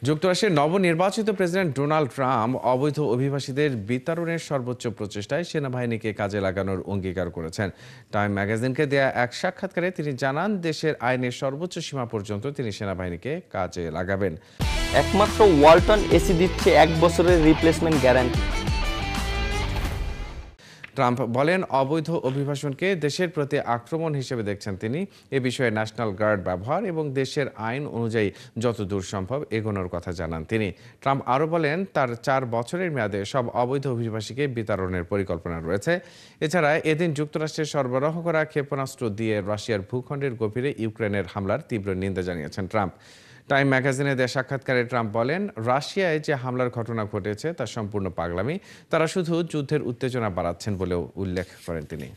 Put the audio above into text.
যুক্তরাষ্ট্রের নবনির্বাচিত president Donald Trump অবৈধ অভিবাসীদের বিতাড়নের সর্বোচ্চ প্রচেষ্টায় সেনাবাহিনীকে কাজে লাগানোর অঙ্গীকার করেছেন। টাইম ম্যাগাজিনকে দেয়া এক সাক্ষাৎকারে তিনি জানান, দেশের আইনের সর্বোচ্চ সীমা পর্যন্ত তিনি সেনাবাহিনীকে কাজে লাগাবেন। একমাত্র ওয়ালটন এসি দিচ্ছে 1 বছরের রিপ্লেসমেন্ট গ্যারান্টি। ট্রাম্প বলেন, অবৈধ অভিবাসনকে দেশের প্রতি আক্রমণ হিসেবে দেখছেন তিনি। এ বিষয়ে ন্যাশনাল গার্ড ব্যবহার এবং দেশের আইন অনুযায়ী যতদূর সম্ভব এগোনোর কথা জানান তিনি। ট্রাম্প আরও বলেন, তার 4 বছরের মেয়াদে সব অবৈধ অভিবাসীকে বিতাড়নের পরিকল্পনা রয়েছে। এছাড়া এদিন যুক্তরাষ্ট্রের সরবরাহ করা ক্ষেপণাস্ত্র দিয়ে রাশিয়ার ভূখণ্ডের গভীরে ইউক্রেনের হামলার তীব্র নিন্দা জানিয়েছেন ট্রাম্প। টাইম ম্যাগাজিনে দেয়া সাক্ষাৎকারে ট্রাম্প বলেন, রাশিয়ায় যে হামলার ঘটনা ঘটেছে তা সম্পূর্ণ পাগলামি। তারা শুধু যুদ্ধের উত্তেজনা বাড়াচ্ছেন বলেও উল্লেখ করেন তিনি।